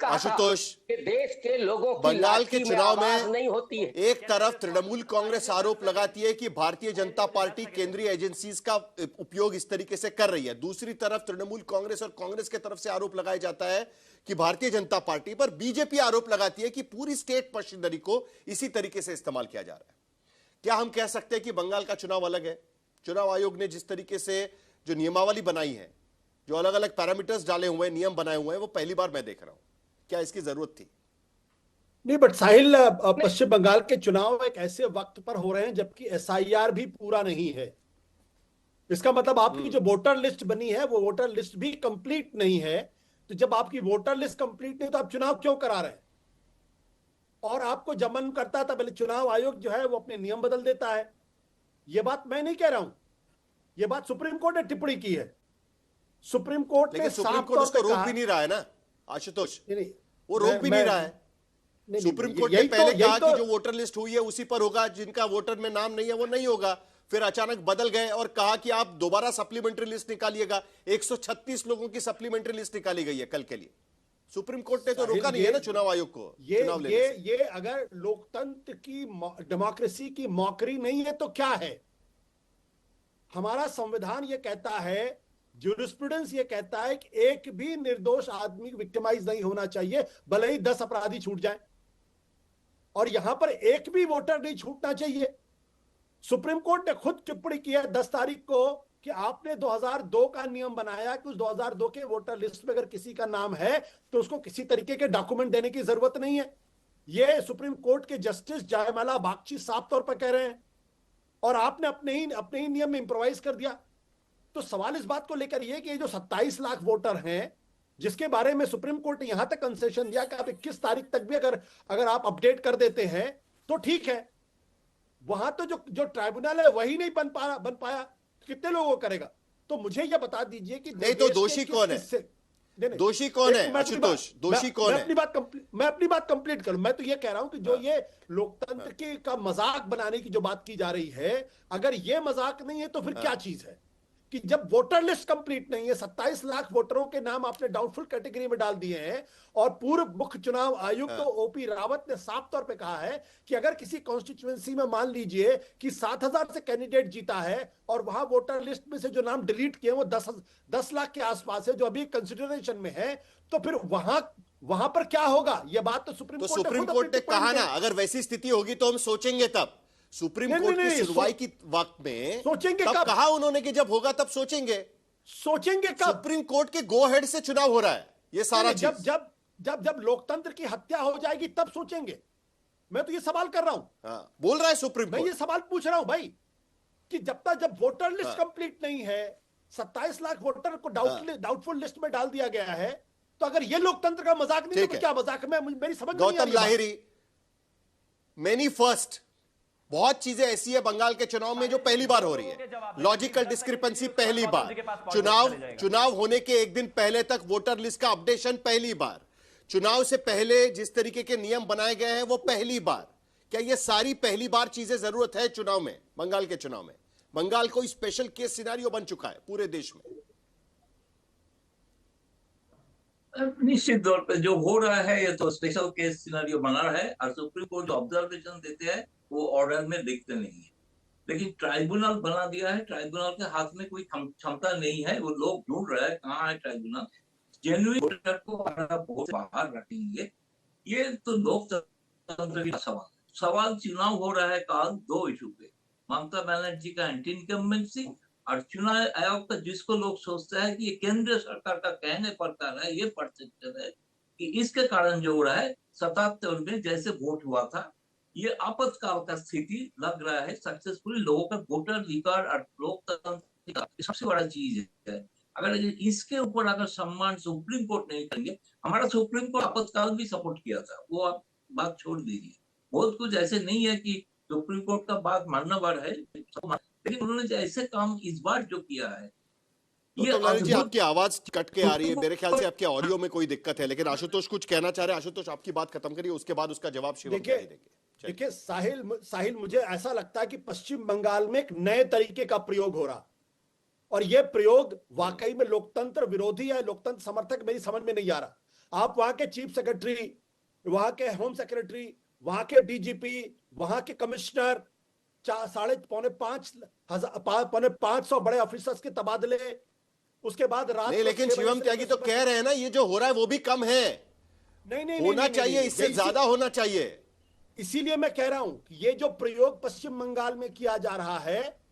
कहा था आशुतोष, कि देश के लोगों की बंगाल के लाठी में चुनाव आवाज में नहीं होती है। एक तरफ तृणमूल कांग्रेस आरोप लगाती है कि भारतीय जनता पार्टी केंद्रीय एजेंसीज का उपयोग इस तरीके से कर रही है, दूसरी तरफ तृणमूल कांग्रेस और कांग्रेस के तरफ से आरोप लगाया जाता है कि भारतीय जनता पार्टी पर बीजेपी आरोप लगाती है कि पूरी स्टेट मशीनरी को इसी तरीके से इस्तेमाल किया जा रहा है। क्या हम कह सकते हैं कि बंगाल का चुनाव अलग है? चुनाव आयोग ने जिस तरीके से जो नियमावली बनाई है, जो अलग अलग पैरामीटर्स डाले हुए हैं, नियम बनाए हुए हैं, वो पहली बार मैं देख रहा हूं। क्या इसकी जरूरत थी? नहीं, बट साहिल, पश्चिम बंगाल के चुनाव एक ऐसे वक्त पर हो रहे हैं जबकि एसआईआर भी पूरा नहीं है। इसका मतलब आपकी जो वोटर लिस्ट बनी है वो वोटर लिस्ट भी कंप्लीट नहीं है। तो जब आपकी वोटर लिस्ट कंप्लीट नहीं तो आप चुनाव क्यों करा रहे हैं? और आपको जब मन करता था, पहले चुनाव आयोग जो है वो अपने नियम बदल देता है। ये बात मैं नहीं कह रहा हूं, ये बात सुप्रीम कोर्ट ने टिप्पणी की है। सुप्रीम कोर्ट ने सुप्रीम साफ कोर्ट तौर उसको पे रोक कहा, भी नहीं रहा है ना आशुतोष, नहीं, वो रोक भी नहीं रहा है। सुप्रीम कोर्ट ने पहले कहा कि जो वोटर लिस्ट हुई है उसी पर होगा, जिनका वोटर में नाम नहीं है वो नहीं होगा। फिर अचानक बदल गए और कहा कि आप दोबारा सप्लीमेंट्री लिस्ट निकालिएगा। 136 लोगों की सप्लीमेंट्री लिस्ट निकाली गई है कल के लिए। सुप्रीम कोर्ट ने तो रोका नहीं है ना चुनाव आयोग को चुनाव लेने से। ये अगर लोकतंत्र की, डेमोक्रेसी की मौकरी नहीं है तो क्या है? हमारा संविधान ये कहता है, ज्यूरिस्प्रूडेंस ये कहता है कि एक भी निर्दोष आदमी विक्टिमाइज नहीं होना चाहिए, भले ही 10 अपराधी छूट जाए। और यहां पर एक भी वोटर नहीं छूटना चाहिए। सुप्रीम कोर्ट ने खुद टिप्पणी की है 10 तारीख को कि आपने 2002 का नियम बनाया कि उस 2002 के वोटर लिस्ट में अगर किसी का नाम है तो उसको किसी तरीके के डॉक्यूमेंट देने की जरूरत नहीं है। यह सुप्रीम कोर्ट के जस्टिस जयमाला बागची साफ तौर पर कह रहे हैं, और आपने अपने ही नियम में इंप्रोवाइज कर दिया। तो सवाल इस बात को लेकर यह कि ये जो 27 लाख वोटर हैं, जिसके बारे में सुप्रीम कोर्ट ने यहां तक कंसेशन दिया कि आप 21 तारीख तक भी अगर आप अपडेट कर देते हैं तो ठीक है। वहां तो जो ट्राइब्यूनल है वही नहीं बन पाया, कितने लोगों को करेगा? तो मुझे यह बता दीजिए कि नहीं तो दोषी कौन है? दोषी कौन है आशुतोष? दोषी कौन है? मैं अपनी बात कंप्लीट करूं। मैं तो ये कह रहा हूं कि जो ये लोकतंत्र के का मजाक बनाने की जो बात की जा रही है, अगर ये मजाक नहीं है तो फिर क्या चीज है? कि जब वोटर लिस्ट कंप्लीट नहीं है, 27 लाख वोटरों के नाम आपने डाउटफुल कैटेगरी में डाल दिए हैं, और पूर्व मुख्य चुनाव आयुक्त तो ओपी रावत ने साफ तौर पे कहा है कि अगर किसी कॉन्स्टिट्यूएंसी में मान लीजिए कि 7,000 से कैंडिडेट जीता है और वहां वोटर लिस्ट में से जो नाम डिलीट किए वो 10 लाख के आसपास है, जो अभी कंसिडरेशन में है, तो फिर वहां पर क्या होगा? यह बात तो सुप्रीम कोर्ट ने कहा ना, अगर वैसी स्थिति होगी तो हम सोचेंगे। तब सुप्रीम कोर्ट की सुनवाई की वक्त में सोचेंगे तब कब? कहा उन्होंने कि जब होगा तब सोचेंगे कब? सुप्रीम कोर्ट के गो हेड से चुनाव हो रहा है, ये सारा चीज। जब लोकतंत्र की हत्या हो जाएगी तब सोचेंगे। मैं तो ये सवाल कर रहा हूं। बोल रहा है सुप्रीम कोर्ट। मैं ये सवाल पूछ रहा हूं भाई कि जब वोटर लिस्ट कंप्लीट नहीं है, 27 लाख वोटर को डाउटफुल लिस्ट में डाल दिया गया है, तो अगर ये लोकतंत्र का मजाक नहीं तो क्या मजाक है? मेरी समझ नहीं आ रही। गौतम लाहिरी, मेनी फर्स्ट, बहुत चीजें ऐसी है बंगाल के चुनाव में जो पहली बार हो रही है। लॉजिकल डिस्क्रिपेंसी पहली बार, चुनाव होने के एक दिन पहले तक वोटर लिस्ट का अपडेशन पहली बार, चुनाव से पहले जिस तरीके के नियम बनाए गए हैं वो पहली बार। क्या ये सारी पहली बार चीजें जरूरत है चुनाव में? बंगाल के चुनाव में बंगाल कोई स्पेशल केस सिनेरियो बन चुका है पूरे देश में। निश्चित तौर पर जो हो रहा है ये तो स्पेशल केस सिनेरियो बना रहा है, और सुप्रीम कोर्ट जो ऑब्जर्वेशन देते हैं वो ऑर्डर में लिखते नहीं है। लेकिन ट्राइब्यूनल बना दिया है, ट्राइब्यूनल के हाथ में कोई क्षमता नहीं है, वो लोग ढूंढ रहे हैं कहाँ है ट्राइब्यूनल। जेन्युइन वोटर को वोट से बाहर रखेंगे, ये तो लोकतंत्र का सवाल चुनाव हो रहा है काल 2 इशू पे, ममता बनर्जी का एंटी इनकम्बेंसी और चुनाव आयोग का, जिसको लोग सोचते हैं कि ये केंद्र सरकार का कहने पर कर रहा है, ये परसेप्शन है कि इसके कारण जो हो रहा है 77 में जैसे वोट हुआ था, ये आपातकाल का स्थिति लग रहा है। सक्सेसफुली लोगों का वोटर अधिकार और लोकतंत्र सबसे बड़ा चीज है। अगर इसके ऊपर अगर सम्मान सुप्रीम कोर्ट नहीं करेंगे, हमारा सुप्रीम कोर्ट आपातकाल भी सपोर्ट किया था, वो आप बात छोड़ दीजिए। बहुत कुछ ऐसे नहीं है कि सुप्रीम कोर्ट का बात मानना बार है, लेकिन उन्होंने ऐसे काम इस बार जो किया है। तो जी आपकी आवाज कट के आ रही है, मेरे ख्याल से आपके ऑडियो में कोई दिक्कत है, लेकिन आशुतोष कुछ कहना चाह रहे हैं। आशुतोष आपकी बात खत्म करिए, उसके बाद उसका जवाब शिवम देंगे। देखिए साहिल, मुझे ऐसा लगता है कि पश्चिम बंगाल में एक नए तरीके का प्रयोग हो रहा, और यह प्रयोग वाकई में लोकतंत्र विरोधी है, लोकतंत्र समर्थक, मेरी समझ में नहीं आ रहा। आप वहां के चीफ सेक्रेटरी, वहां के होम सेक्रेटरी, वहां के डीजीपी, वहां के कमिश्नर, 550 बड़े ऑफिसर्स के तबादले, उसके बाद रात नहीं, लेकिन शिवम त्यागी तो कह रहे हैं ना ये जो हो रहा है वो भी कम है। नहीं होना चाहिए, इससे ज्यादा होना चाहिए। इसीलिए मैं कह रहा हूं कि ये जो प्रयोग पश्चिम बंगाल में किया जा रहा है,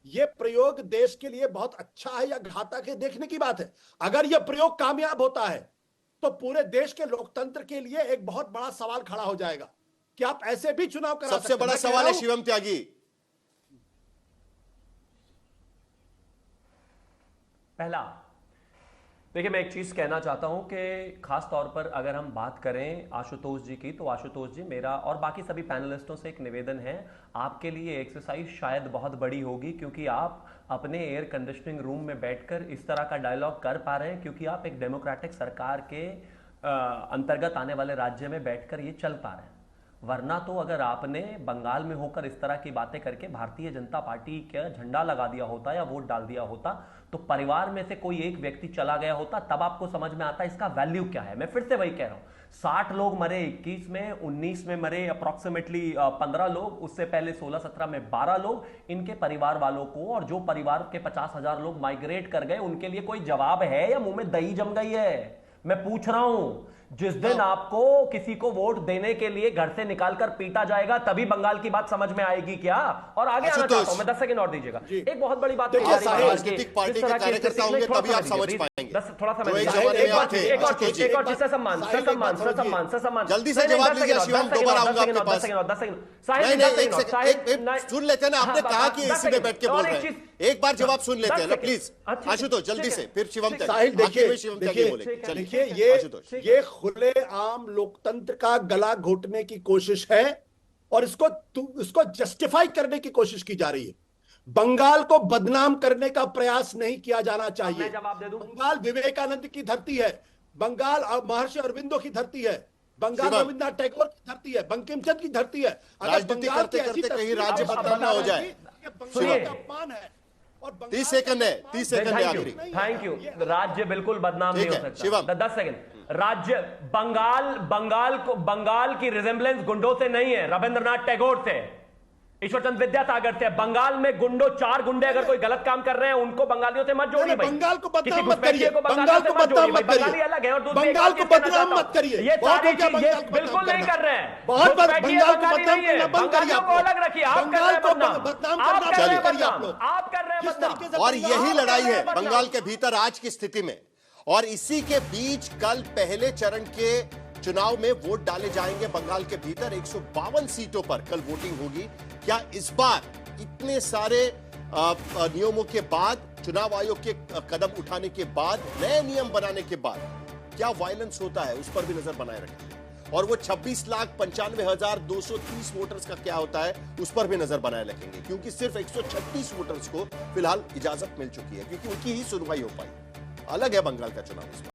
ये प्रयोग देश के लिए बहुत अच्छा है या घातक है देखने की बात है। अगर यह प्रयोग कामयाब होता है तो पूरे देश के लोकतंत्र के लिए एक बहुत बड़ा सवाल खड़ा हो जाएगा कि आप ऐसे भी चुनाव करा सकते हैं। सबसे बड़ा सवाल है शिवम त्यागी। पहला, देखिए मैं एक चीज कहना चाहता हूं कि खास तौर पर अगर हम बात करें आशुतोष जी की, तो आशुतोष जी मेरा और बाकी सभी पैनलिस्टों से एक निवेदन है, आपके लिए एक्सरसाइज शायद बहुत बड़ी होगी क्योंकि आप अपने एयर कंडीशनिंग रूम में बैठकर इस तरह का डायलॉग कर पा रहे हैं क्योंकि आप एक डेमोक्रेटिक सरकार के अंतर्गत आने वाले राज्य में बैठकर ये चल पा रहे हैं। वरना तो अगर आपने बंगाल में होकर इस तरह की बातें करके भारतीय जनता पार्टी का झंडा लगा दिया होता या वोट डाल दिया होता तो परिवार में से कोई एक व्यक्ति चला गया होता, तब आपको समझ में आता इसका वैल्यू क्या है। मैं फिर से वही कह रहा हूं, 60 लोग मरे 21 में, 19 में मरे अप्रोक्सीमेटली 15 लोग, उससे पहले 16-17 में 12 लोग। इनके परिवार वालों को और जो परिवार के 50,000 लोग माइग्रेट कर गए उनके लिए कोई जवाब है या मुंह में दही जम गई है? मैं पूछ रहा हूं, जिस दिन आपको किसी को वोट देने के लिए घर से निकालकर पीटा जाएगा तभी बंगाल की बात समझ में आएगी क्या? और आगे आना चाहता हूं मैं, 10 सेकंड और दीजिएगा। एक बहुत बड़ी बात राजनीतिक पार्टी के कार्यकर्ता होंगे तभी आप समझ पाएंगे। थोड़ा सा सम्मान जल्दी से जवाब लीजिए शिवम, दोबारा आऊंगा आपके पास। सुन लेते हैं ना, आपने कहा कि इसी में बैठ के बोल रहे हैं, एक बार जवाब सुन लेते हैं ना प्लीज। आशुतोष जल्दी से, फिर शिवम त्यागी। देखिए ये खुले आम लोकतंत्र का गला घोटने की कोशिश है और इसको जस्टिफाई करने की कोशिश की जा रही है। बंगाल को बदनाम करने का प्रयास नहीं किया जाना चाहिए। जवाब दे दूं, बंगाल विवेकानंद की धरती है, बंगाल महर्षि अरविंदो की धरती है, बंगाल रविन्द्रनाथ टैगोर की धरती है, बंकिम चंद्र की धरती है। राजनीति करते करते कहीं राज्य बदनाम ना हो जाए। बंगाल का अपमान है। 30 सेकंड है, 30 सेकंड है आखिरी। Thank you. राज्य बिल्कुल बदनाम नहीं हो सकता। 10 सेकंड। राज्य बंगाल की रिजेंबलेंस गुंडों से नहीं है, रविंद्रनाथ टैगोर से, ईश्वरचंद विद्यासागर से। बंगाल में चार गुंडे अगर कोई गलत काम कर रहे हैं उनको बंगालियों से मत जोड़िए भाई। बंगाल को किसी बदनाम मत करिए, बंगाल को बदनाम मत करिए। बंगाली अलग है और बंगाल को बदनाम मत करिए। ये सारी चीज ये बिल्कुल नहीं कर रहे हैं। बहुत बंगाल को बदनाम करना बंद करिए। को अलग रखिए, आप कर रहे हैं बदनाम, आप कर रहे हैं बदनाम, आप कर रहे हैं बदनाम। और यही लड़ाई है बंगाल के भीतर आज की स्थिति में। और इसी के बीच कल पहले चरण के चुनाव में वोट डाले जाएंगे बंगाल के भीतर। 152 सीटों पर कल वोटिंग होगी। क्या इस बार इतने सारे नियमों के बाद, चुनाव आयोग के कदम उठाने के बाद, नए नियम बनाने के बाद क्या वायलेंस होता है, उस पर भी नजर बनाए रखेंगे। और वो 26,95,230 वोटर्स का क्या होता है, उस पर भी नजर बनाए रखेंगे। क्योंकि सिर्फ 136 वोटर्स को फिलहाल इजाजत मिल चुकी है क्योंकि उनकी ही सुनवाई हो पाई। अलग है बंगाल का चुनाव।